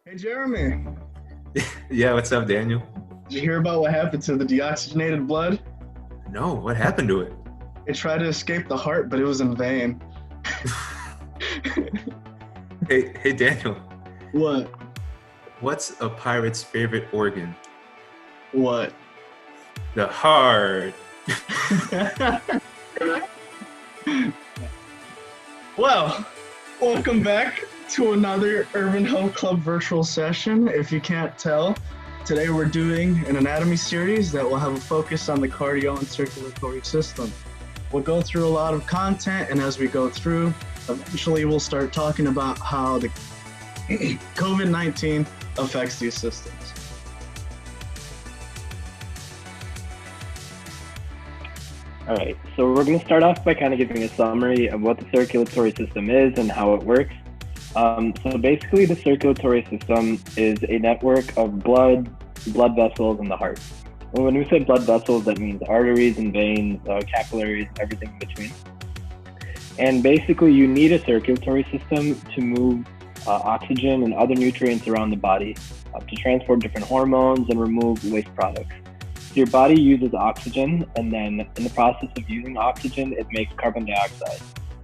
Hey Jeremy, Yeah, what's up, Daniel? did you hear about what happened to the deoxygenated blood? No, what happened to it? It tried to escape the heart, but it was in vain. Hey, Daniel, What? what's a pirate's favorite organ? What? The heart. Well, welcome back to another Urban Health Club virtual session. If you can't tell, today we're doing an anatomy series that will have a focus on the cardio and circulatory system. We'll go through a lot of content, and as we go through, eventually we'll start talking about how the COVID-19 affects these systems. All right, so we're going to start off by kind of giving a summary of what the circulatory system is and how it works. So basically, the circulatory system is a network of blood vessels, and the heart. And when we say blood vessels, that means arteries and veins, capillaries, everything in between. And basically, you need a circulatory system to move oxygen and other nutrients around the body, to transport different hormones and remove waste products. So your body uses oxygen, and then in the process of using oxygen, it makes carbon dioxide.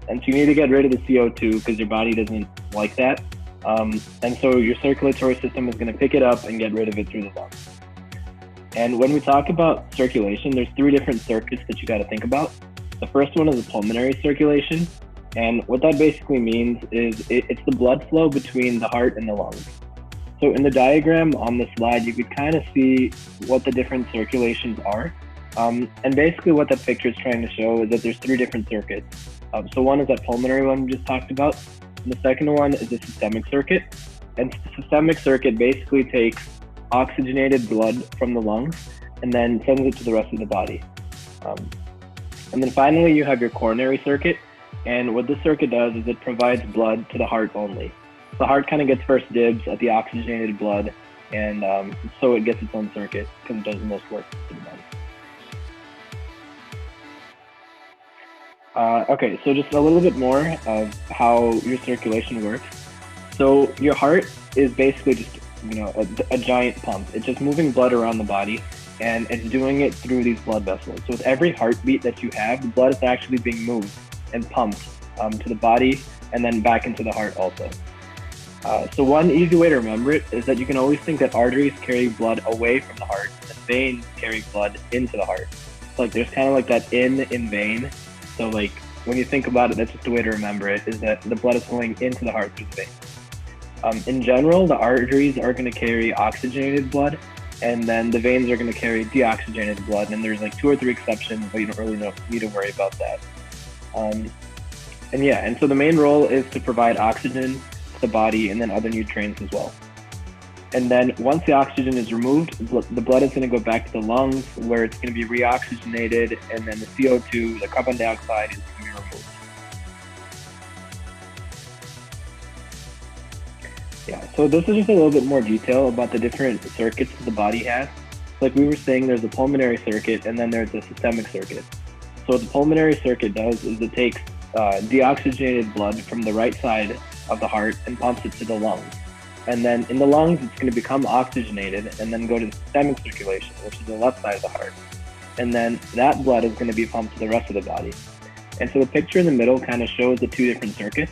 And so you need to get rid of the CO2 because your body doesn't like that. And so your circulatory system is going to pick it up and get rid of it through the lungs. And when we talk about circulation, there's three different circuits that you got to think about. The first one is the pulmonary circulation. And what that basically means is it's the blood flow between the heart and the lungs. So in the diagram on the slide, you could kind of see what the different circulations are. And basically what that picture is trying to show is that there's three different circuits. So one is that pulmonary one we just talked about. And the second one is the systemic circuit. And the systemic circuit basically takes oxygenated blood from the lungs and then sends it to the rest of the body. And then finally, you have your coronary circuit. And what this circuit does is it provides blood to the heart only. The heart kind of gets first dibs at the oxygenated blood, and so it gets its own circuit because it does the most work for the body. Okay, so just a little bit more of how your circulation works. So your heart is basically just, a giant pump. It's just moving blood around the body, and it's doing it through these blood vessels. So with every heartbeat that you have, the blood is actually being moved and pumped to the body and then back into the heart also. So one easy way to remember it is that you can always think that arteries carry blood away from the heart and veins carry blood into the heart. So there's kind of like that in vein. So when you think about it, that's just a way to remember it, is that the blood is flowing into the heart through the veins. In general, the arteries are going to carry oxygenated blood, and then the veins are going to carry deoxygenated blood. And there's two or three exceptions, but you don't really need to worry about that. And so the main role is to provide oxygen to the body and then other nutrients as well. And then once the oxygen is removed, the blood is going to go back to the lungs where it's going to be reoxygenated, and then the CO2, the carbon dioxide, is going to be removed. Yeah, so this is just a little bit more detail about the different circuits the body has. Like we were saying, there's a pulmonary circuit and then there's a systemic circuit. So what the pulmonary circuit does is it takes deoxygenated blood from the right side of the heart and pumps it to the lungs. And then in the lungs, it's going to become oxygenated and then go to the systemic circulation, which is the left side of the heart. And then that blood is going to be pumped to the rest of the body. And so the picture in the middle kind of shows the two different circuits.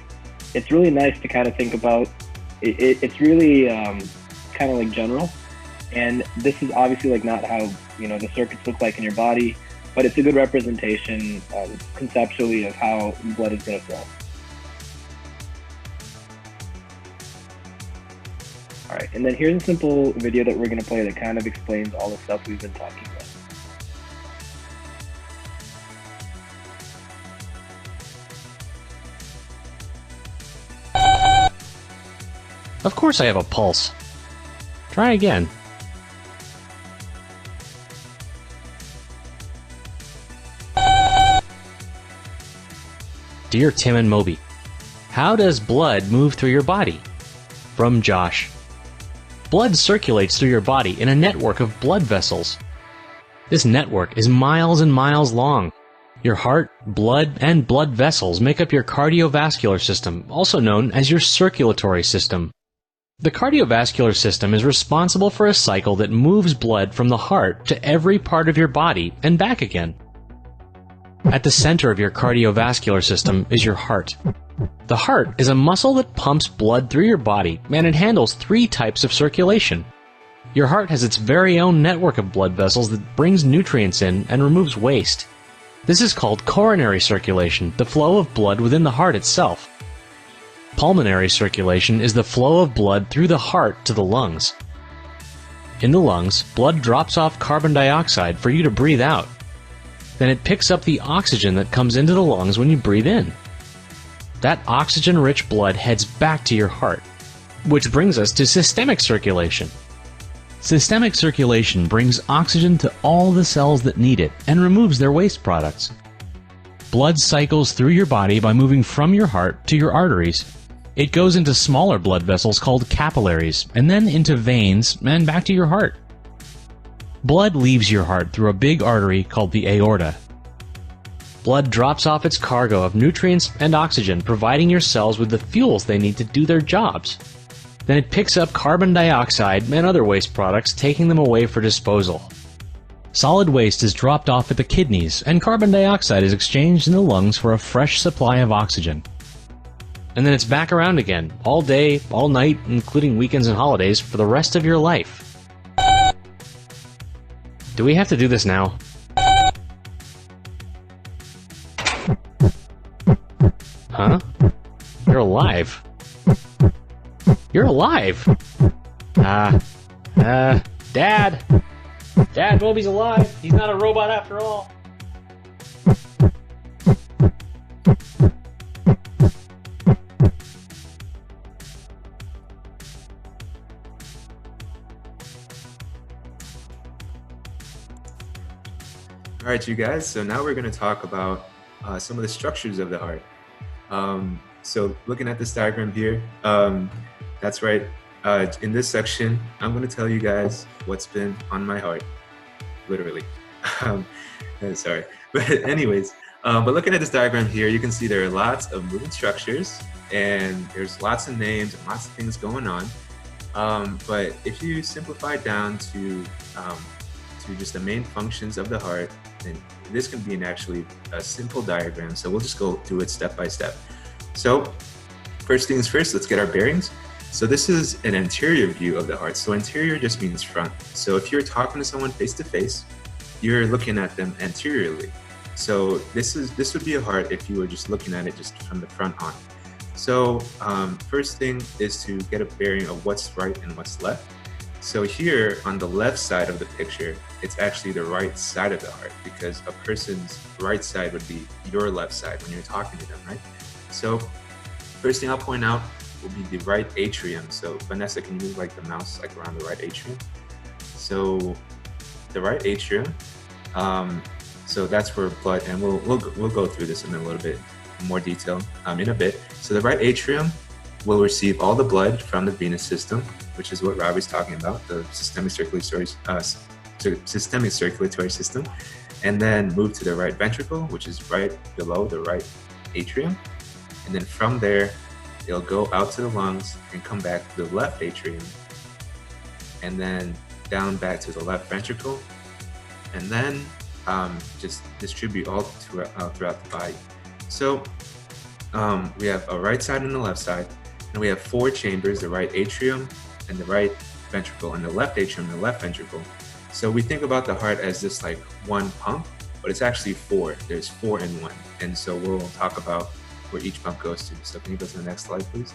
It's really nice to kind of think about. It's really kind of general. And this is obviously not how the circuits look like in your body, but it's a good representation conceptually of how blood is going to flow. All right, and then here's a simple video that we're going to play that kind of explains all the stuff we've been talking about. Of course I have a pulse. Try again. Dear Tim and Moby, how does blood move through your body? From Josh. Blood circulates through your body in a network of blood vessels. This network is miles and miles long. Your heart, blood, and blood vessels make up your cardiovascular system, also known as your circulatory system. The cardiovascular system is responsible for a cycle that moves blood from the heart to every part of your body and back again. At the center of your cardiovascular system is your heart. The heart is a muscle that pumps blood through your body, and it handles 3 types of circulation. Your heart has its very own network of blood vessels that brings nutrients in and removes waste. This is called coronary circulation, the flow of blood within the heart itself. Pulmonary circulation is the flow of blood through the heart to the lungs. In the lungs, blood drops off carbon dioxide for you to breathe out. Then it picks up the oxygen that comes into the lungs when you breathe in. That oxygen-rich blood heads back to your heart, which brings us to systemic circulation. Systemic circulation brings oxygen to all the cells that need it and removes their waste products. Blood cycles through your body by moving from your heart to your arteries. It goes into smaller blood vessels called capillaries, and then into veins and back to your heart. Blood leaves your heart through a big artery called the aorta. Blood drops off its cargo of nutrients and oxygen, providing your cells with the fuels they need to do their jobs. Then it picks up carbon dioxide and other waste products, taking them away for disposal. Solid waste is dropped off at the kidneys, and carbon dioxide is exchanged in the lungs for a fresh supply of oxygen. And then it's back around again, all day, all night, including weekends and holidays, for the rest of your life. Do we have to do this now? Huh? You're alive. You're alive! Dad! Dad, Moby's alive! He's not a robot after all! All right, you guys. So now we're going to talk about some of the structures of the heart. So looking at this diagram here, that's right. In this section, I'm going to tell you guys what's been on my heart, literally. Sorry. But anyways, but looking at this diagram here, you can see there are lots of moving structures, and there's lots of names and lots of things going on. But if you simplify down to just the main functions of the heart, then this can be actually a simple diagram. So we'll just go through it step by step. So first things first, let's get our bearings. So this is an anterior view of the heart. So anterior just means front. So if you're talking to someone face to face, you're looking at them anteriorly. So this would be a heart if you were just looking at it just from the front on. So first thing is to get a bearing of what's right and what's left. So here on the left side of the picture, it's actually the right side of the heart, because a person's right side would be your left side when you're talking to them, right? So first thing I'll point out will be the right atrium. So Vanessa, can you move like the mouse like around the right atrium? So the right atrium, so that's where blood, and we'll go through this in a little bit more detail in a bit. So the right atrium will receive all the blood from the venous system, which is what Robbie's talking about, the systemic circulatory system, and then move to the right ventricle, which is right below the right atrium. And then from there, it'll go out to the lungs and come back to the left atrium, and then down back to the left ventricle, and then just distribute all throughout the body. So we have a right side and a left side, and we have 4 chambers, the right atrium and the right ventricle, and the left atrium and the left ventricle. So we think about the heart as just like one pump, but it's actually 4. There's 4 in 1. And so we'll talk about where each pump goes to. So can you go to the next slide, please?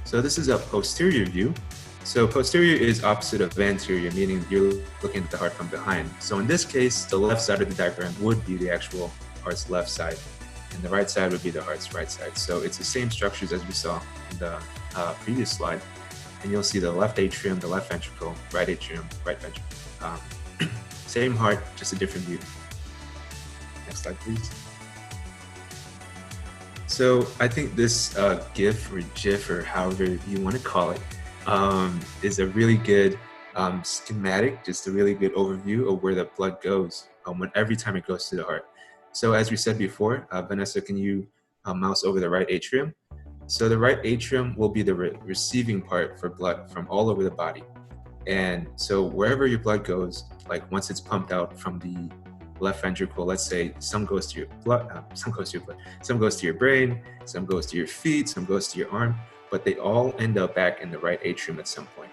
So this is a posterior view. So posterior is opposite of anterior, meaning you're looking at the heart from behind. So in this case, the left side of the diagram would be the actual heart's left side, and the right side would be the heart's right side. So it's the same structures as we saw in the previous slide. And you'll see the left atrium, the left ventricle, right atrium, right ventricle. Same heart, just a different view. Next slide, please. So I think this GIF or GIF or however you want to call it is a really good schematic, just a really good overview of where the blood goes every time it goes to the heart. So as we said before, Vanessa, can you mouse over the right atrium? So the right atrium will be the receiving part for blood from all over the body. And so wherever your blood goes, like once it's pumped out from the left ventricle, let's say some goes to your blood, some goes to your brain, some goes to your feet, some goes to your arm, but they all end up back in the right atrium at some point.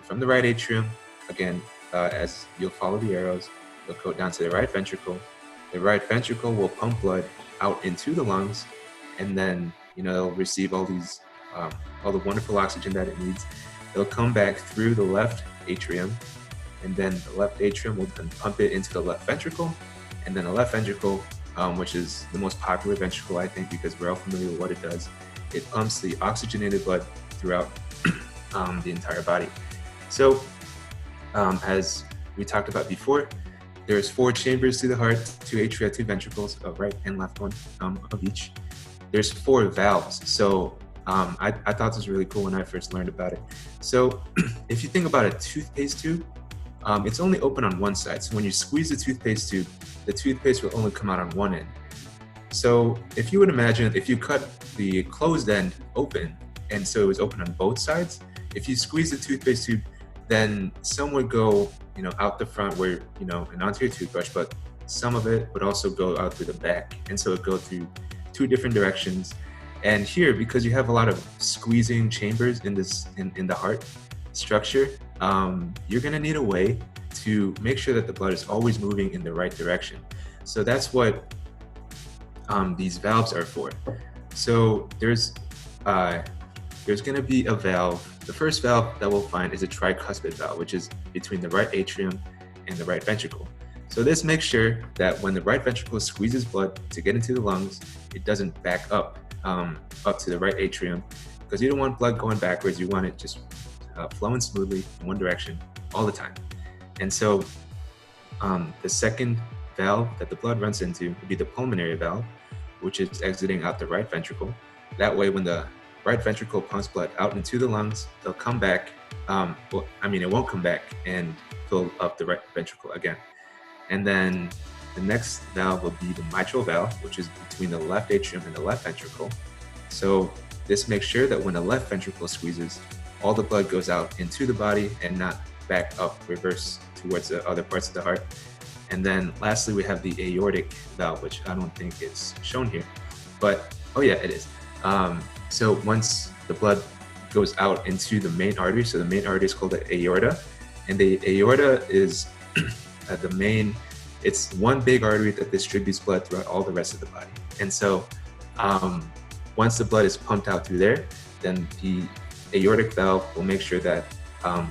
From the right atrium, again, as you'll follow the arrows, you'll go down to the right ventricle. The right ventricle will pump blood out into the lungs, and then it'll receive all the wonderful oxygen that it needs. It'll come back through the left atrium, and then the left atrium will then pump it into the left ventricle, and then the left ventricle, which is the most popular ventricle, I think, because we're all familiar with what it does. It pumps the oxygenated blood throughout the entire body. So, as we talked about before, there's 4 chambers to the heart, 2 atria, 2 ventricles, a right and left one of each. There's 4 valves. So I thought this was really cool when I first learned about it. So if you think about a toothpaste tube, it's only open on one side. So when you squeeze the toothpaste tube, the toothpaste will only come out on one end. So if you would imagine, if you cut the closed end open, and so it was open on both sides, if you squeeze the toothpaste tube, then some would go, out the front where, and onto your toothbrush, but some of it would also go out through the back. And so it go through 2 different directions. And here, because you have a lot of squeezing chambers in the heart structure, you're gonna need a way to make sure that the blood is always moving in the right direction. So that's what these valves are for. So there's gonna be a valve. The first valve that we'll find is a tricuspid valve, which is between the right atrium and the right ventricle. So this makes sure that when the right ventricle squeezes blood to get into the lungs, it doesn't back up to the right atrium, because you don't want blood going backwards. You want it just flowing smoothly in one direction all the time. And so the second valve that the blood runs into would be the pulmonary valve, which is exiting out the right ventricle. That way, when the right ventricle pumps blood out into the lungs, they'll come back. It won't come back and fill up the right ventricle again. And then the next valve will be the mitral valve, which is between the left atrium and the left ventricle. So this makes sure that when the left ventricle squeezes, all the blood goes out into the body and not back up, reverse towards the other parts of the heart. And then lastly, we have the aortic valve, which I don't think is shown here, but oh yeah, it is. So once the blood goes out into the main artery, so the main artery is called the aorta, and the aorta is it's one big artery that distributes blood throughout all the rest of the body. And so once the blood is pumped out through there, then the aortic valve will make sure that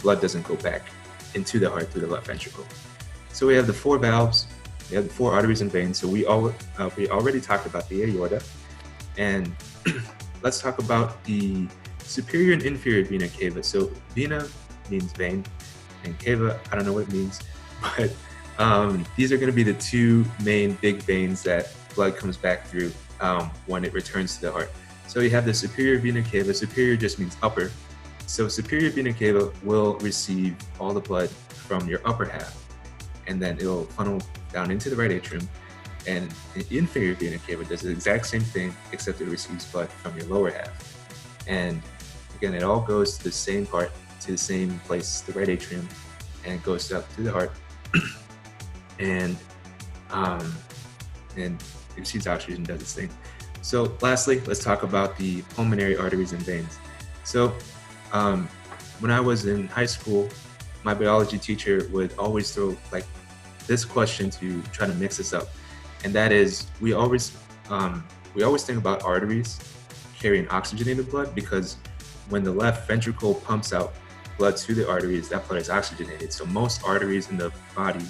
blood doesn't go back into the heart through the left ventricle. So we have the 4 valves, we have the 4 arteries and veins. So we already talked about the aorta, and let's talk about the superior and inferior vena cava. So vena means vein, and cava, I don't know what it means, but these are going to be the 2 main big veins that blood comes back through when it returns to the heart. So you have the superior vena cava. Superior just means upper. So superior vena cava will receive all the blood from your upper half, and then it'll funnel down into the right atrium. And the inferior vena cava does the exact same thing, except it receives blood from your lower half. And again, it all goes to the same part, to the same place, the right atrium, and it goes up through the heart. and it receives oxygen, does its thing. So lastly, let's talk about the pulmonary arteries and veins. So when I was in high school, my biology teacher would always throw like this question to try to mix this up. And that is, we always think about arteries carrying oxygenated blood, because when the left ventricle pumps out blood to the arteries, that blood is oxygenated. So most arteries in the body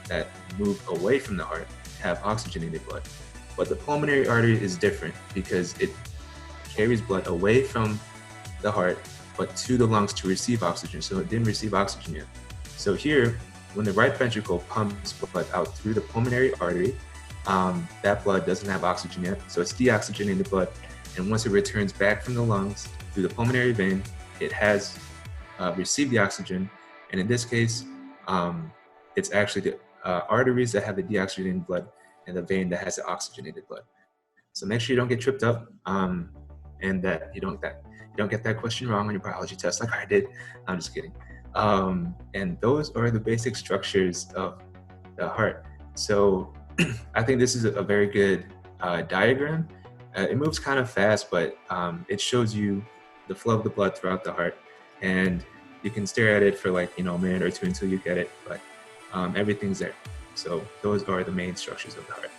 that move away from the heart have oxygenated blood. But the pulmonary artery is different, because it carries blood away from the heart, but to the lungs to receive oxygen. So it didn't receive oxygen yet. So here, when the right ventricle pumps blood out through the pulmonary artery, that blood doesn't have oxygen yet, so it's deoxygenated blood. And once it returns back from the lungs through the pulmonary vein, it has received the oxygen. And in this case, it's actually the arteries that have the deoxygenated blood and the vein that has the oxygenated blood. So make sure you don't get tripped up. and that you don't get that question wrong on your biology test like I did. I'm just kidding. And those are the basic structures of the heart. So I think this is a very good diagram. It moves kind of fast, but it shows you the flow of the blood throughout the heart, and you can stare at it for like, a minute or two until you get it, but everything's there. So those are the main structures of the heart.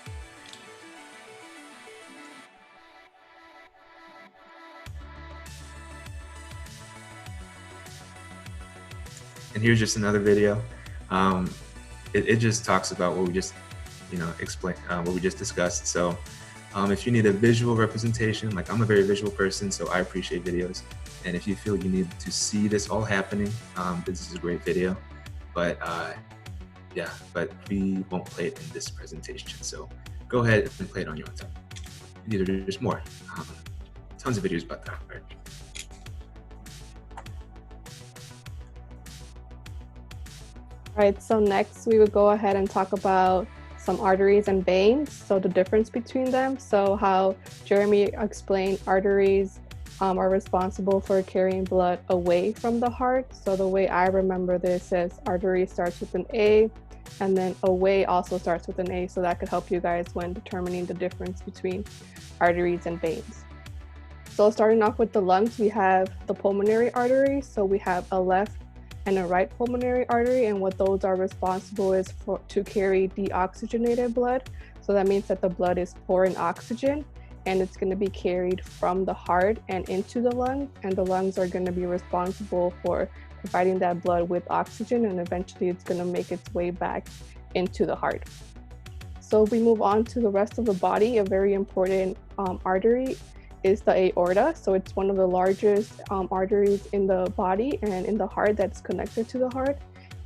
And here's just another video. It just talks about what we just, explained, what we just discussed. So if you need a visual representation, like I'm a very visual person, so I appreciate videos. And if you feel you need to see this all happening, this is a great video. But yeah, but we won't play it in this presentation. So go ahead and play it on your own time. There's more, tons of videos about that, right? All right, so next we would go ahead and talk about some arteries and veins, so the difference between them. So how Jeremy explained, arteries are responsible for carrying blood away from the heart. So the way I remember this is artery starts with an A, and then away also starts with an A, so that could help you guys when determining the difference between arteries and veins. So starting off with the lungs, we have the pulmonary artery. So we have a left and a right pulmonary artery, and what those are responsible is to carry deoxygenated blood. So that means that the blood is poor in oxygen, and it's going to be carried from the heart and into the lung, and the lungs are going to be responsible for providing that blood with oxygen, and eventually it's going to make its way back into the heart. So we move on to the rest of the body. A very important artery is the aorta. So it's one of the largest arteries in the body and in the heart that's connected to the heart.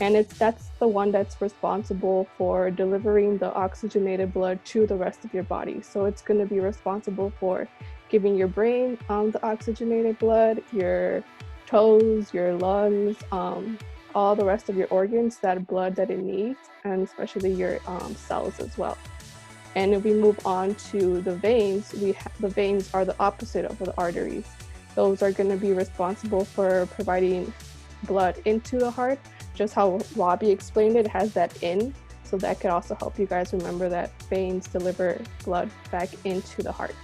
And that's the one that's responsible for delivering the oxygenated blood to the rest of your body. So it's going to be responsible for giving your brain the oxygenated blood, your toes, your lungs, all the rest of your organs, that blood that it needs, and especially your cells as well. And if we move on to the veins, the veins are the opposite of the arteries. Those are going to be responsible for providing blood into the heart. Just how Robbie explained it, has that in, so that could also help you guys remember that veins deliver blood back into the heart.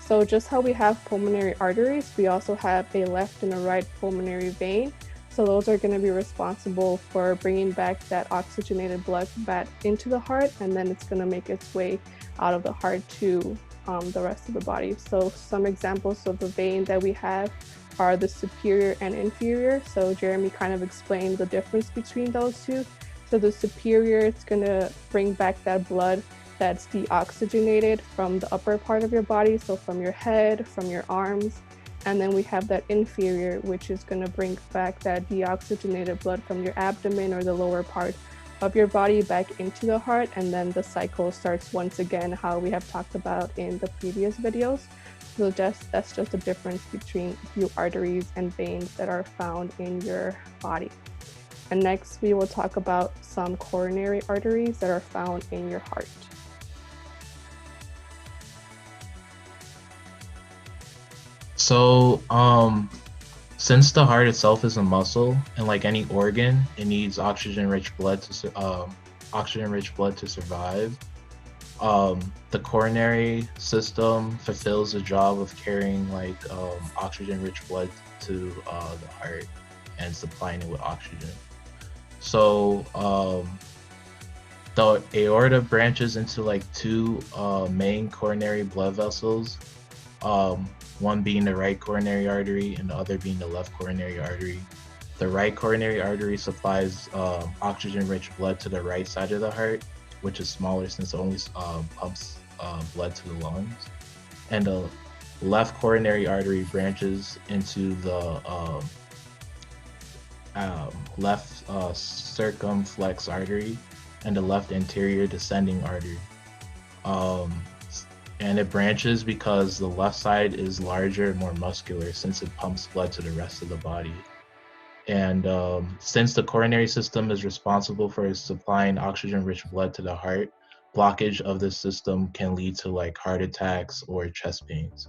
So just how we have pulmonary arteries, we also have a left and a right pulmonary vein. So those are going to be responsible for bringing back that oxygenated blood back into the heart, and then it's going to make its way out of the heart to the rest of the body. So some examples of the vein that we have are the superior and inferior. So Jeremy kind of explained the difference between those two. So the superior, it's going to bring back that blood that's deoxygenated from the upper part of your body, so from your head, from your arms. And then we have that inferior, which is going to bring back that deoxygenated blood from your abdomen or the lower part of your body back into the heart. And then the cycle starts once again, how we have talked about in the previous videos. So that's just a difference between a few arteries and veins that are found in your body. And next, we will talk about some coronary arteries that are found in your heart. So, since the heart itself is a muscle, and like any organ, it needs oxygen-rich blood to survive. The coronary system fulfills the job of carrying like oxygen-rich blood to the heart and supplying it with oxygen. So, the aorta branches into like two main coronary blood vessels. One being the right coronary artery and the other being the left coronary artery. The right coronary artery supplies oxygen-rich blood to the right side of the heart, which is smaller since it only pumps blood to the lungs. And the left coronary artery branches into the left circumflex artery and the left anterior descending artery. And it branches because the left side is larger and more muscular since it pumps blood to the rest of the body. And since the coronary system is responsible for supplying oxygen-rich blood to the heart, blockage of this system can lead to like heart attacks or chest pains.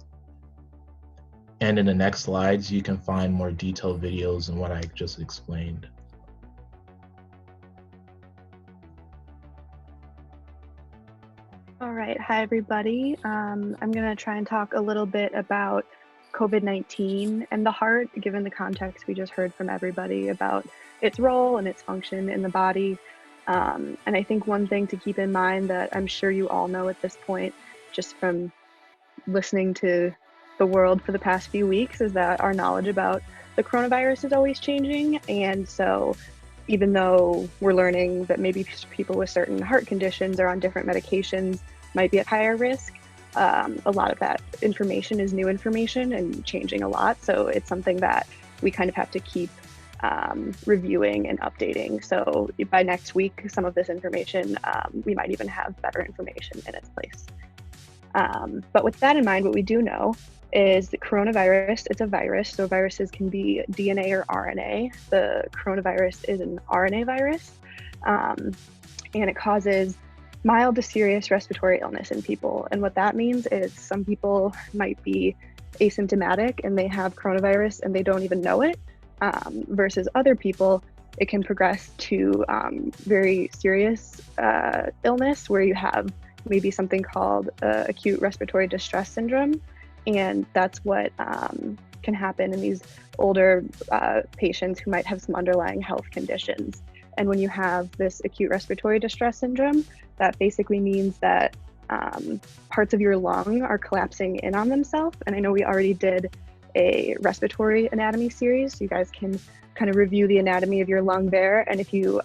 And in the next slides, you can find more detailed videos than what I just explained. All right, hi everybody. I'm gonna try and talk a little bit about COVID-19 and the heart, given the context we just heard from everybody about its role and its function in the body. And I think one thing to keep in mind that I'm sure you all know at this point, just from listening to the world for the past few weeks, is that our knowledge about the coronavirus is always changing. And so even though we're learning that maybe people with certain heart conditions or on different medications might be at higher risk, a lot of that information is new information and changing a lot. So it's something that we kind of have to keep reviewing and updating. So by next week, some of this information, we might even have better information in its place. But with that in mind, what we do know is the coronavirus, it's a virus. So viruses can be DNA or RNA. The coronavirus is an RNA virus, and it causes mild to serious respiratory illness in people. And what that means is some people might be asymptomatic and they have coronavirus and they don't even know it, versus other people, it can progress to very serious illness where you have maybe something called acute respiratory distress syndrome. And that's what can happen in these older patients who might have some underlying health conditions. And when you have this acute respiratory distress syndrome, that basically means that parts of your lung are collapsing in on themselves. And I know we already did a respiratory anatomy series. So you guys can kind of review the anatomy of your lung there. And if you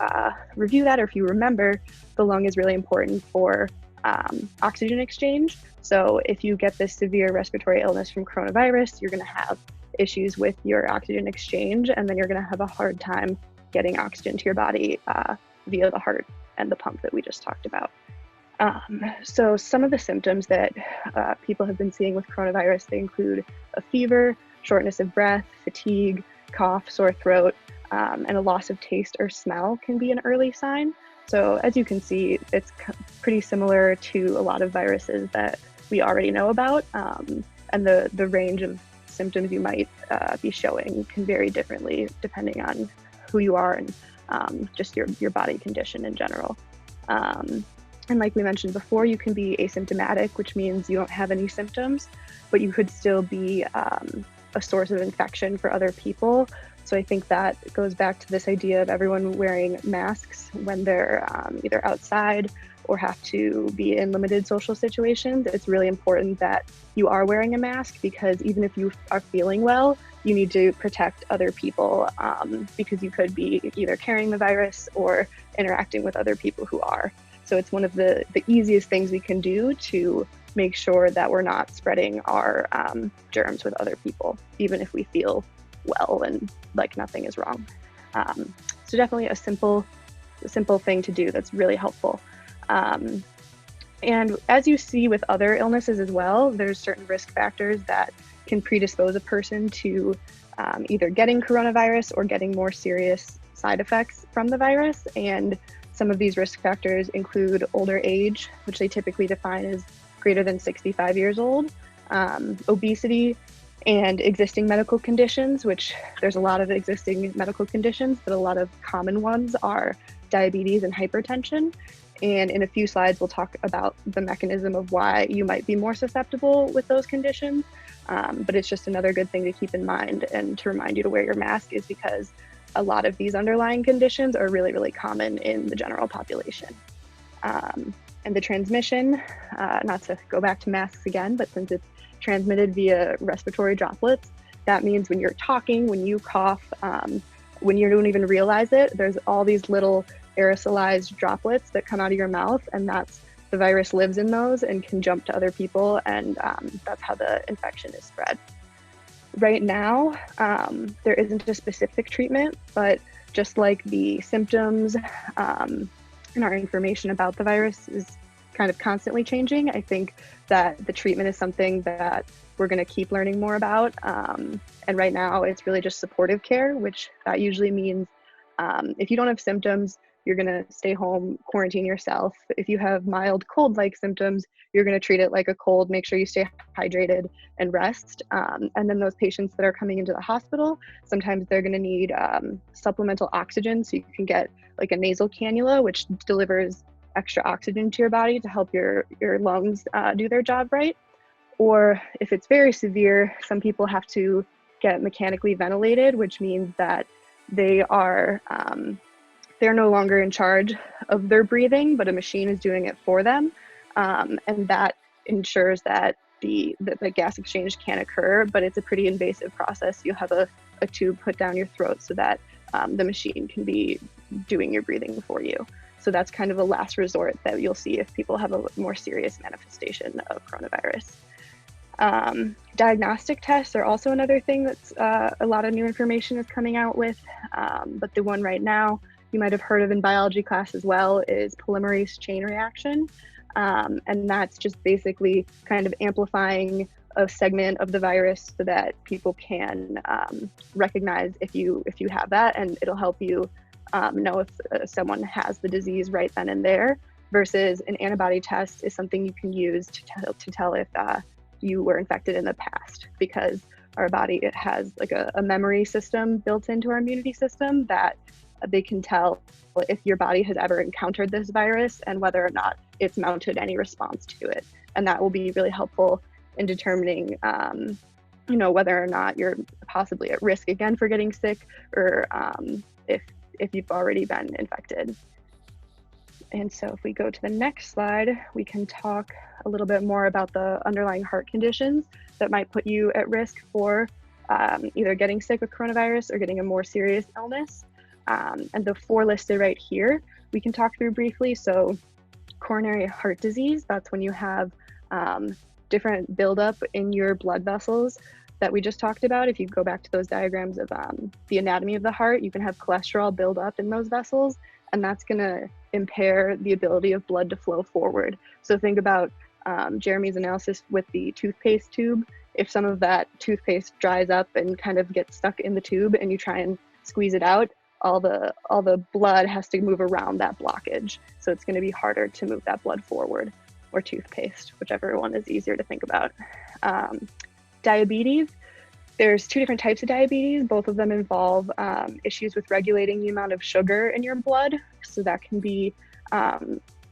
review that, or if you remember, the lung is really important for oxygen exchange. So if you get this severe respiratory illness from coronavirus, you're going to have issues with your oxygen exchange, and then you're going to have a hard time getting oxygen to your body via the heart and the pump that we just talked about. So some of the symptoms that people have been seeing with coronavirus, they include a fever, shortness of breath, fatigue, cough, sore throat, and a loss of taste or smell can be an early sign. So as you can see, it's pretty similar to a lot of viruses that we already know about, and the range of symptoms you might be showing can vary differently depending on who you are and just your body condition in general. And like we mentioned before, you can be asymptomatic, which means you don't have any symptoms, but you could still be a source of infection for other people. So I think that goes back to this idea of everyone wearing masks when they're either outside or have to be in limited social situations. It's really important that you are wearing a mask, because even if you are feeling well, you need to protect other people because you could be either carrying the virus or interacting with other people who are. So it's one of the easiest things we can do to make sure that we're not spreading our germs with other people, even if we feel well and like nothing is wrong. So definitely a simple thing to do that's really helpful. And as you see with other illnesses as well, there's certain risk factors that can predispose a person to either getting coronavirus or getting more serious side effects from the virus. And some of these risk factors include older age, which they typically define as greater than 65 years old, obesity, and existing medical conditions, which there's a lot of existing medical conditions, but a lot of common ones are diabetes and hypertension. And in a few slides, we'll talk about the mechanism of why you might be more susceptible with those conditions. But it's just another good thing to keep in mind, and to remind you to wear your mask is because a lot of these underlying conditions are really, really common in the general population. And the transmission, not to go back to masks again, but since it's transmitted via respiratory droplets, that means when you're talking, when you cough, when you don't even realize it, there's all these little aerosolized droplets that come out of your mouth, and that's the virus lives in those and can jump to other people, and that's how the infection is spread. Right now, there isn't a specific treatment, but just like the symptoms and our information about the virus is kind of constantly changing, I think that the treatment is something that we're going to keep learning more about. And right now, it's really just supportive care, which that usually means if you don't have symptoms, you're going to stay home, quarantine yourself. If you have mild cold-like symptoms, you're going to treat it like a cold, make sure you stay hydrated and rest. And then those patients that are coming into the hospital, sometimes they're going to need supplemental oxygen, so you can get like a nasal cannula, which delivers extra oxygen to your body to help your lungs do their job right. Or if it's very severe, some people have to get mechanically ventilated, which means that they're no longer in charge of their breathing, but a machine is doing it for them. And that ensures that the gas exchange can occur, but it's a pretty invasive process. You'll have a tube put down your throat so that the machine can be doing your breathing for you. So that's kind of a last resort that you'll see if people have a more serious manifestation of coronavirus. Diagnostic tests are also another thing that's a lot of new information is coming out with, but the one right now you might have heard of in biology class as well is polymerase chain reaction. And that's just basically kind of amplifying a segment of the virus so that people can recognize if you have that, and it'll help you know if someone has the disease right then and there, versus an antibody test is something you can use to tell if you were infected in the past, because our body, it has like a memory system built into our immunity system that they can tell if your body has ever encountered this virus and whether or not it's mounted any response to it. And that will be really helpful in determining, whether or not you're possibly at risk again for getting sick, or if you've already been infected. And so if we go to the next slide, we can talk a little bit more about the underlying heart conditions that might put you at risk for either getting sick with coronavirus or getting a more serious illness. And the 4 listed right here, we can talk through briefly. So coronary heart disease, that's when you have different buildup in your blood vessels that we just talked about. If you go back to those diagrams of the anatomy of the heart, you can have cholesterol build up in those vessels, and that's gonna impair the ability of blood to flow forward. So think about Jeremy's analysis with the toothpaste tube. If some of that toothpaste dries up and kind of gets stuck in the tube and you try and squeeze it out, all the blood has to move around that blockage. So it's gonna be harder to move that blood forward, or toothpaste, whichever one is easier to think about. Diabetes, there's 2 different types of diabetes. Both of them involve issues with regulating the amount of sugar in your blood. So that can be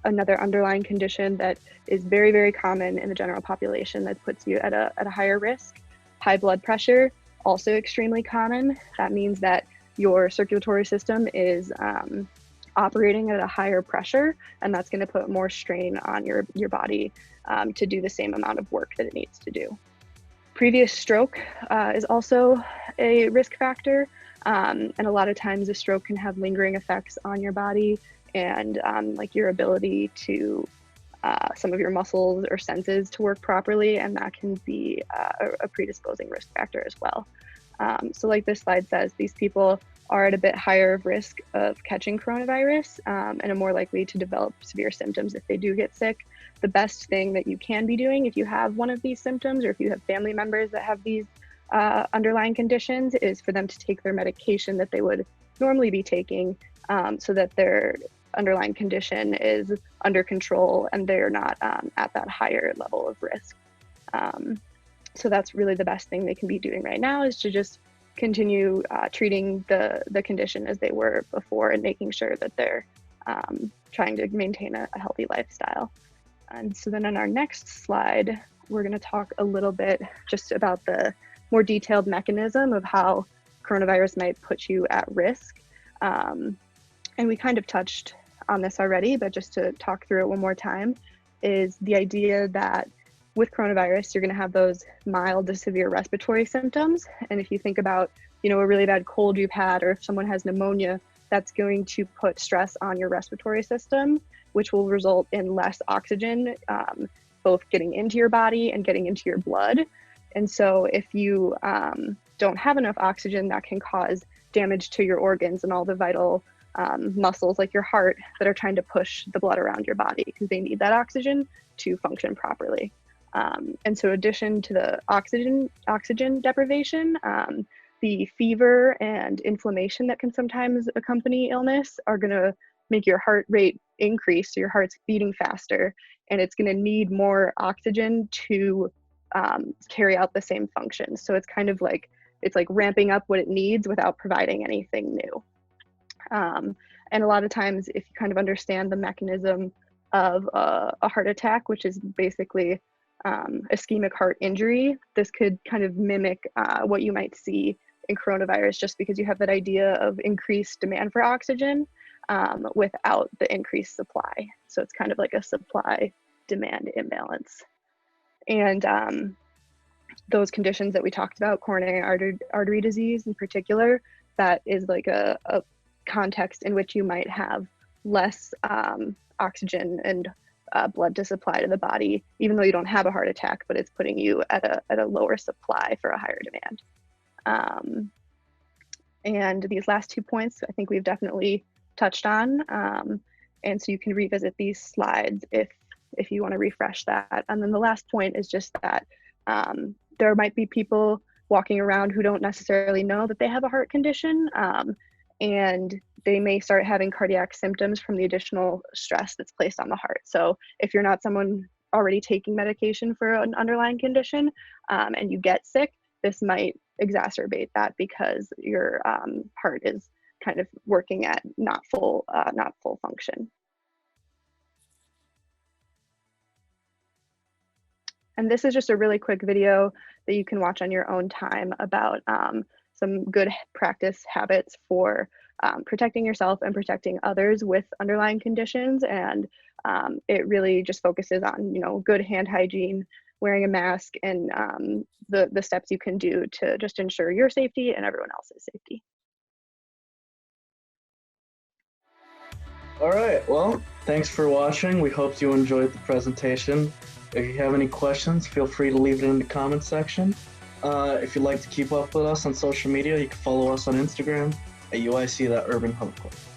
another underlying condition that is very, very common in the general population that puts you at a higher risk. High blood pressure, also extremely common. That means that your circulatory system is operating at a higher pressure, and that's going to put more strain on your body to do the same amount of work that it needs to do. Previous stroke is also a risk factor, and a lot of times a stroke can have lingering effects on your body and like your ability to some of your muscles or senses to work properly, and that can be a predisposing risk factor as well. So like this slide says, these people are at a bit higher of risk of catching coronavirus and are more likely to develop severe symptoms if they do get sick. The best thing that you can be doing if you have one of these symptoms, or if you have family members that have these underlying conditions, is for them to take their medication that they would normally be taking so that their underlying condition is under control and they're not at that higher level of risk. So that's really the best thing they can be doing right now, is to just continue treating the condition as they were before, and making sure that they're trying to maintain a healthy lifestyle. And so then on our next slide, we're going to talk a little bit just about the more detailed mechanism of how coronavirus might put you at risk. And we kind of touched on this already, but just to talk through it one more time, is the idea that with coronavirus, you're going to have those mild to severe respiratory symptoms. And if you think about, a really bad cold you've had, or if someone has pneumonia, that's going to put stress on your respiratory system, which will result in less oxygen, both getting into your body and getting into your blood. And so if you don't have enough oxygen, that can cause damage to your organs and all the vital muscles like your heart that are trying to push the blood around your body, because they need that oxygen to function properly. And so in addition to the oxygen deprivation, the fever and inflammation that can sometimes accompany illness are going to make your heart rate increase, so your heart's beating faster, and it's going to need more oxygen to carry out the same function. So it's kind of like, it's like ramping up what it needs without providing anything new. And a lot of times, if you kind of understand the mechanism of a heart attack, which is basically ischemic heart injury, this could kind of mimic what you might see in coronavirus, just because you have that idea of increased demand for oxygen without the increased supply. So it's kind of like a supply-demand imbalance. And those conditions that we talked about, coronary artery disease in particular, that is like a context in which you might have less oxygen and blood to supply to the body, even though you don't have a heart attack, but it's putting you at a lower supply for a higher demand. And these last 2 points, I think we've definitely touched on. And so you can revisit these slides if you want to refresh that. And then the last point is just that there might be people walking around who don't necessarily know that they have a heart condition, and they may start having cardiac symptoms from the additional stress that's placed on the heart. So if you're not someone already taking medication for an underlying condition and you get sick, this might exacerbate that because your heart is kind of working at not full function. And this is just a really quick video that you can watch on your own time about some good practice habits for protecting yourself and protecting others with underlying conditions. And it really just focuses on, good hand hygiene, wearing a mask, and the steps you can do to just ensure your safety and everyone else's safety. All right, well, thanks for watching. We hope you enjoyed the presentation. If you have any questions, feel free to leave it in the comment section. If you'd like to keep up with us on social media, you can follow us on Instagram at UIC Urban Health Program.